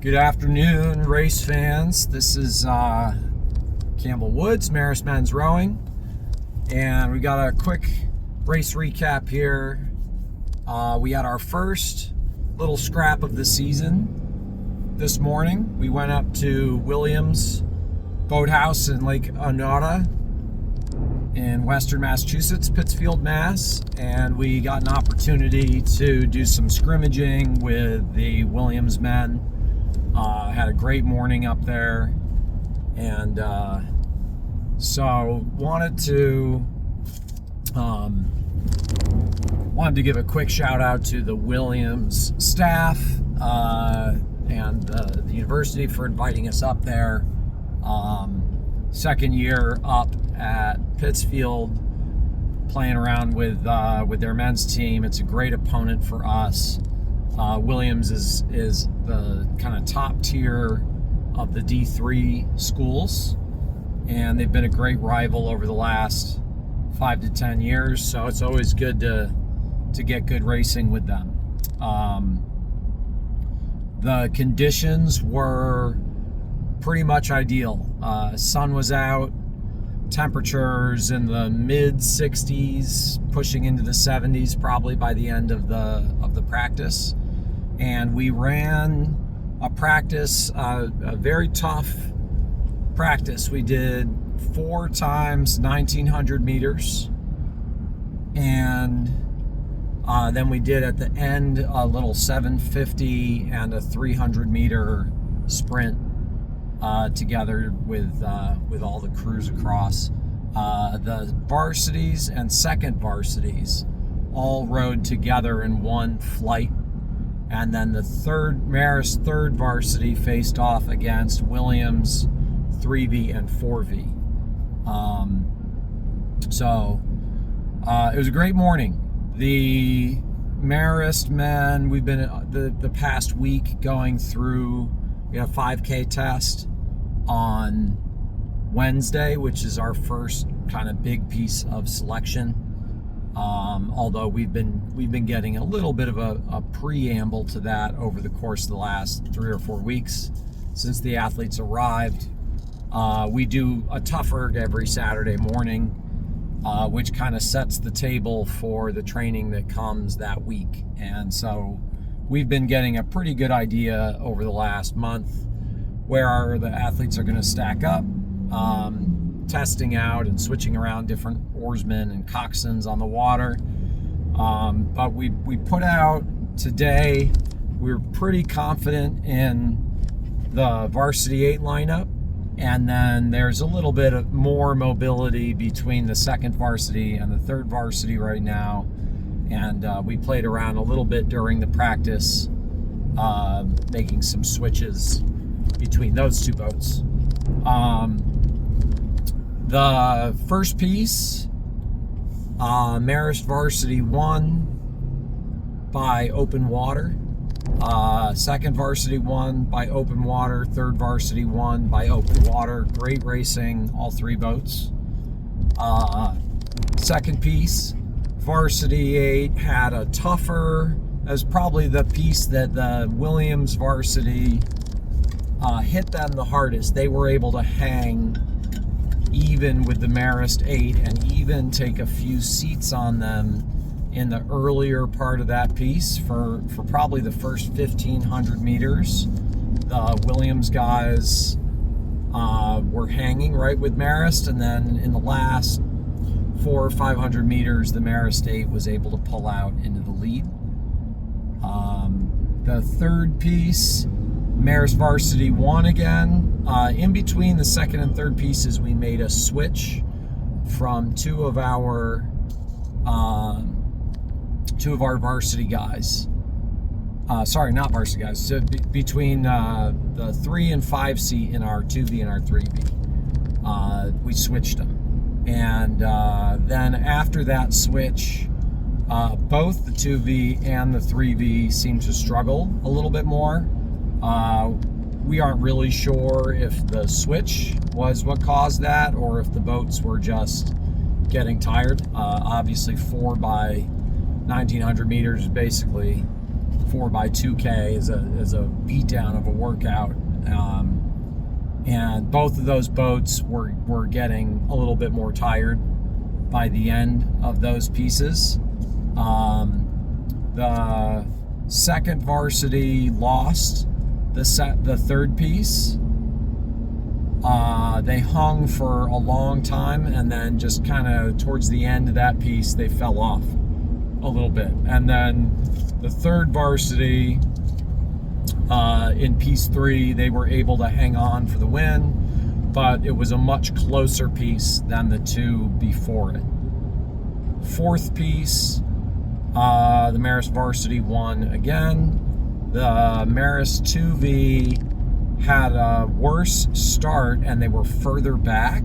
Good afternoon, race fans. This is Campbell Woods, Marist Men's Rowing, and we got a quick race recap here. We had our first little scrap of the season this morning. We went up to Williams Boathouse in Lake Onota in Western Massachusetts, Pittsfield, Mass, and we got an opportunity to do some scrimmaging with the Williams men. Had a great morning up there, and so wanted to give a quick shout out to the Williams staff and the university for inviting us up there. Second year up at Pittsfield, playing around with their men's team. It's a great opponent for us. Williams is the kind of top tier of the D3 schools, and they've been a great rival over the last 5 to 10 years, so it's always good to get good racing with them. The conditions were pretty much ideal. Sun was out, temperatures in the mid 60s, pushing into the 70s probably by the end of the practice. And we ran a practice, a very tough practice. We did 4 times 1900 meters, and then we did at the end a little 750 and a 300 meter sprint together with all the crews across. The varsities and second varsities all rode together in one flight. And then the Marist third varsity faced off against Williams 3V and 4V. So it was a great morning. The Marist men, we've been the past week going through. We had a 5K test on Wednesday, which is our first kind of big piece of selection. Although we've been getting a little bit of a preamble to that over the course of the last 3 or 4 weeks since the athletes arrived. We do a tough erg every Saturday morning, which kind of sets the table for the training that comes that week. And so we've been getting a pretty good idea over the last month where the athletes are going to stack up, testing out and switching around different oarsmen and coxswains on the water. But we put out today, we were pretty confident in the varsity 8 lineup, and then there's a little bit of more mobility between the second varsity and the third varsity right now, and we played around a little bit during the practice, making some switches between those two boats. The first piece, Marist Varsity won by open water. Second Varsity won by open water. Third Varsity won by open water. Great racing, all 3 boats. Second piece, Varsity 8 had a tougher, as probably the piece that the Williams Varsity hit them the hardest. They were able to hang even with the Marist 8 and even take a few seats on them in the earlier part of that piece for probably the first 1500 meters. The Williams guys were hanging right with Marist, and then in the last 400 or 500 meters, the Marist 8 was able to pull out into the lead. The third piece, Marist Varsity won again. In between the second and third pieces, we made a switch from two of our varsity guys. Sorry, not varsity guys. So between the 3 and 5 seat in our 2V and our 3V, we switched them. And then after that switch, both the 2V and the 3V seemed to struggle a little bit more. We aren't really sure if the switch was what caused that or if the boats were just getting tired. Obviously 4 by 1900 meters is basically 4x2K as a beatdown of a workout. And both of those boats were getting a little bit more tired by the end of those pieces. The second varsity lost the third piece. They hung for a long time, and then just kind of towards the end of that piece, they fell off a little bit. And then the third varsity, in piece 3, they were able to hang on for the win, but it was a much closer piece than the 2 before it. Fourth piece, the Marist varsity won again. The Marist 2V had a worse start, and they were further back,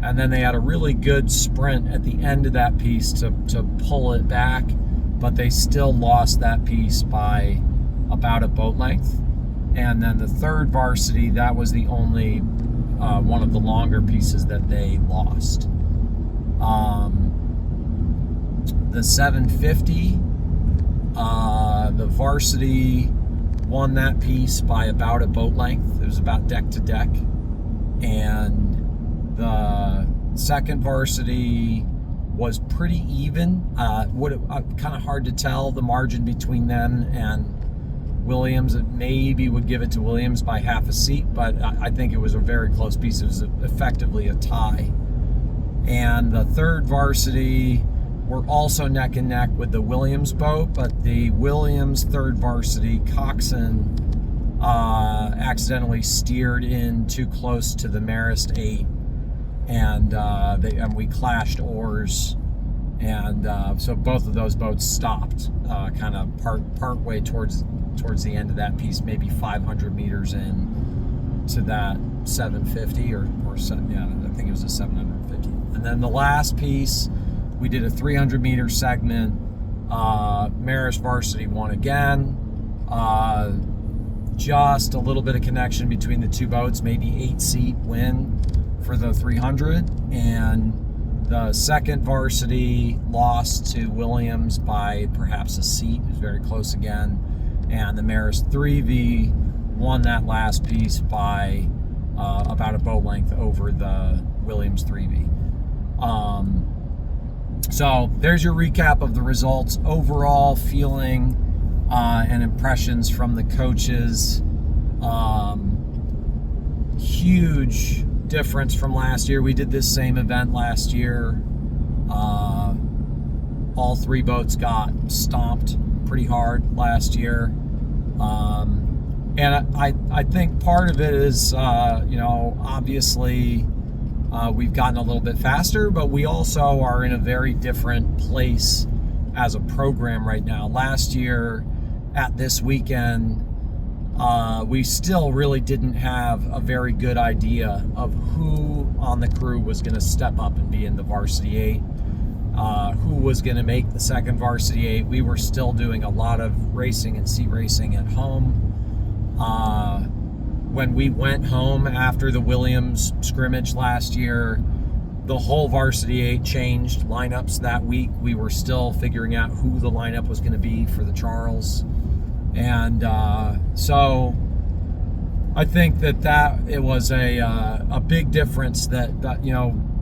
and then they had a really good sprint at the end of that piece to pull it back, but they still lost that piece by about a boat length. And then the third varsity, that was the only one of the longer pieces that they lost. The 750, the varsity won that piece by about a boat length. It was about deck to deck. And the second varsity was pretty even. Kind of hard to tell the margin between them and Williams. It maybe would give it to Williams by half a seat, but I think it was a very close piece. It was effectively a tie. And the third varsity were also neck and neck with the Williams boat, but the Williams third varsity, Coxon, accidentally steered in too close to the Marist 8, and we clashed oars, and so both of those boats stopped kind of part way towards the end of that piece, maybe 500 meters in to that 750 or I think it was a 750. And then the last piece, we did a 300 meter segment. Marist varsity won again. Just a little bit of connection between the two boats, maybe 8-seat win for the 300. And the second varsity lost to Williams by perhaps a seat. It was very close again. And the Marist 3V won that last piece by about a boat length over the Williams 3V. So there's your recap of the results. Overall feeling and impressions from the coaches. Huge difference from last year. We did this same event last year. All 3 boats got stomped pretty hard last year. And I think part of it is, obviously, we've gotten a little bit faster, but we also are in a very different place as a program right now. Last year at this weekend, we still really didn't have a very good idea of who on the crew was going to step up and be in the varsity 8, who was going to make the second varsity 8. We were still doing a lot of racing and seat racing at home. When we went home after the Williams scrimmage last year, the whole varsity 8 changed lineups that week. We were still figuring out who the lineup was going to be for the Charles. And so I think that it was a big difference that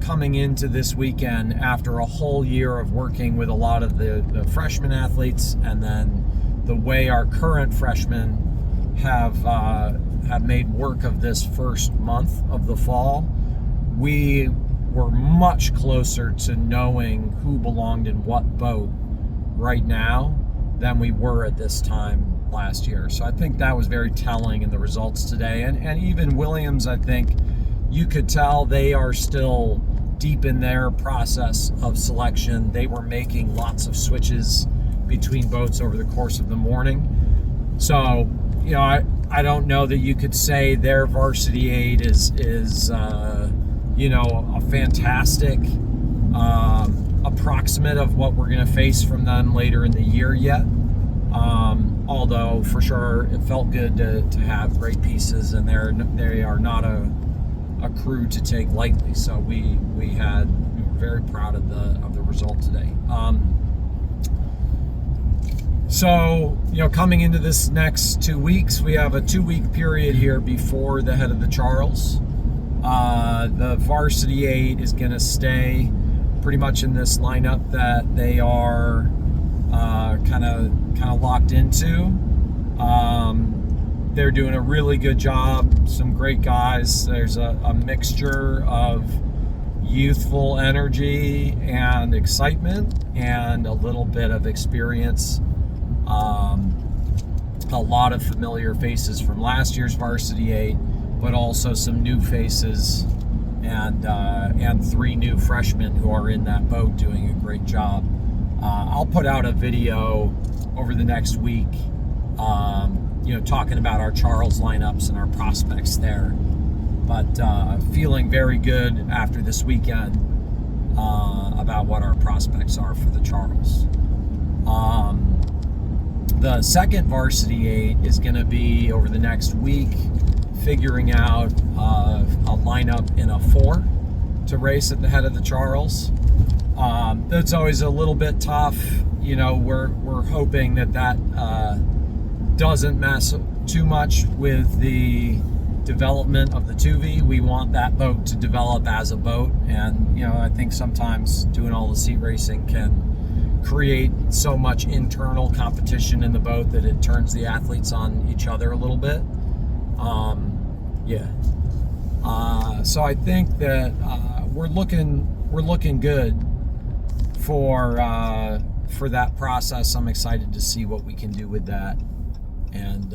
coming into this weekend after a whole year of working with a lot of the freshman athletes, and then the way our current freshmen have made work of this first month of the fall, we were much closer to knowing who belonged in what boat right now than we were at this time last year. So I think that was very telling in the results today. And even Williams, I think you could tell they are still deep in their process of selection. They were making lots of switches between boats over the course of the morning. So, I don't know that you could say their varsity 8 is a fantastic approximate of what we're going to face from them later in the year yet. Although for sure it felt good to have great pieces, and they are not a crew to take lightly. So we were very proud of the result today. So, coming into this next 2 weeks, we have a 2-week period here before the head of the Charles. The varsity 8 is going to stay pretty much in this lineup that they are kind of locked into. They're doing a really good job. Some great guys. There's a mixture of youthful energy and excitement and a little bit of experience. A lot of familiar faces from last year's varsity 8, but also some new faces and 3 new freshmen who are in that boat doing a great job. I'll put out a video over the next week, talking about our Charles lineups and our prospects there. But feeling very good after this weekend about what our prospects are for the Charles. The second varsity 8 is going to be over the next week figuring out a lineup in a 4 to race at the head of the Charles. That's always a little bit tough. We're hoping that doesn't mess too much with the development of the 2V. We want that boat to develop as a boat, and I think sometimes doing all the seat racing can create so much internal competition in the boat that it turns the athletes on each other a little bit. So I think that we're looking good for that process. I'm excited to see what we can do with that. And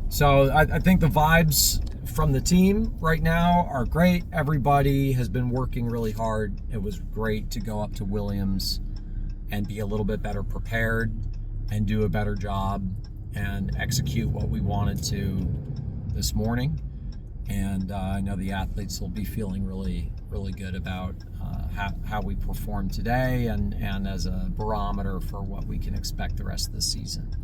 so I think the vibes from the team right now are great. Everybody has been working really hard. It was great to go up to Williams and be a little bit better prepared and do a better job and execute what we wanted to this morning. And I know the athletes will be feeling really, really good about how we performed today and as a barometer for what we can expect the rest of the season.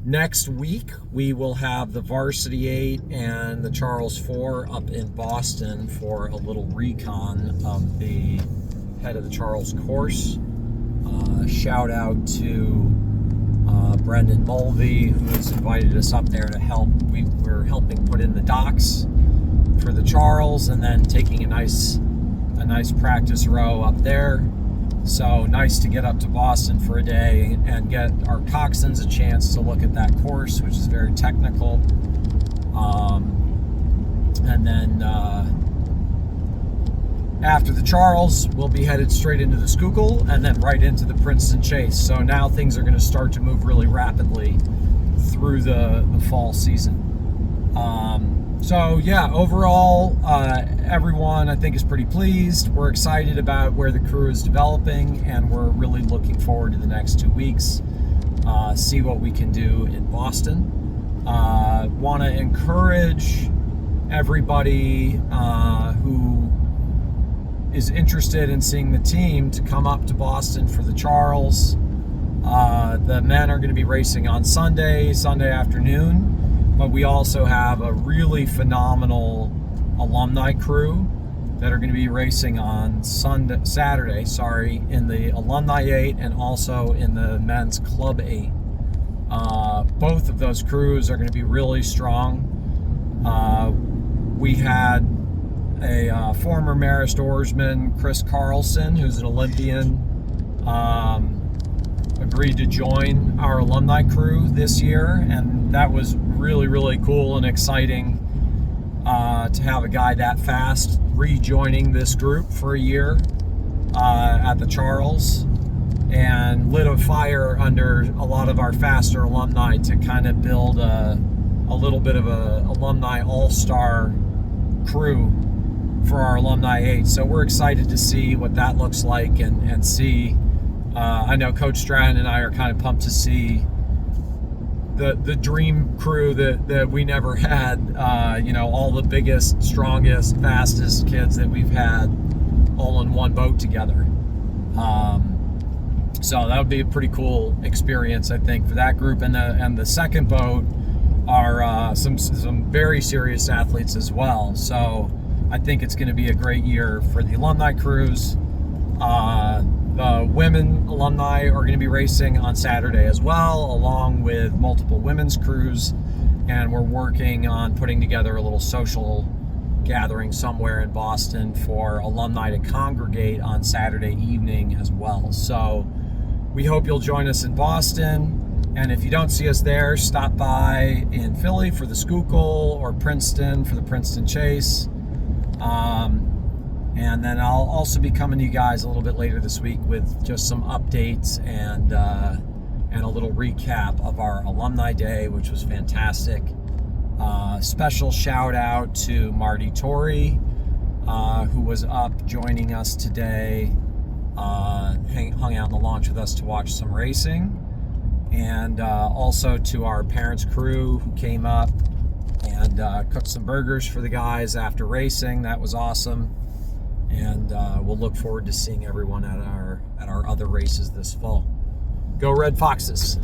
Next week, we will have the varsity 8 and the Charles 4 up in Boston for a little recon of the head of the Charles course. Shout out to Brendan Mulvey, who has invited us up there to help. We're helping put in the docks for the Charles and then taking a nice practice row up there. So nice to get up to Boston for a day and get our coxswains a chance to look at that course, which is very technical. And then after the Charles, we'll be headed straight into the Schuylkill and then right into the Princeton Chase. So now things are going to start to move really rapidly through the fall season. Overall, everyone I think is pretty pleased. We're excited about where the crew is developing, and we're really looking forward to the next 2 weeks. See what we can do in Boston. Want to encourage everybody who is interested in seeing the team to come up to Boston for the Charles. The men are going to be racing on Sunday afternoon. But we also have a really phenomenal alumni crew that are going to be racing on Saturday, in the Alumni 8 and also in the Men's Club 8. Both of those crews are going to be really strong. We had a former Marist oarsman, Chris Carlson, who's an Olympian, agreed to join our alumni crew this year, and that was really, really cool and exciting to have a guy that fast rejoining this group for a year at the Charles, and lit a fire under a lot of our faster alumni to kind of build a little bit of a alumni all-star crew for our Alumni 8. So we're excited to see what that looks like and see. I know Coach Stratton and I are kind of pumped to see the dream crew that we never had. All the biggest, strongest, fastest kids that we've had all in one boat together. So that would be a pretty cool experience, I think, for that group. And the second boat are some very serious athletes as well. So I think it's going to be a great year for the alumni crews. The women alumni are going to be racing on Saturday as well, along with multiple women's crews, and we're working on putting together a little social gathering somewhere in Boston for alumni to congregate on Saturday evening as well. So we hope you'll join us in Boston. And if you don't see us there, stop by in Philly for the Schuylkill or Princeton for the Princeton Chase. And then I'll also be coming to you guys a little bit later this week with just some updates and a little recap of our Alumni Day, which was fantastic. Special shout out to Marty Torrey, who was up joining us today, hung out in the launch with us to watch some racing. And also to our parents' crew who came up and cooked some burgers for the guys after racing. That was awesome. And we'll look forward to seeing everyone at our other races this fall. Go Red Foxes!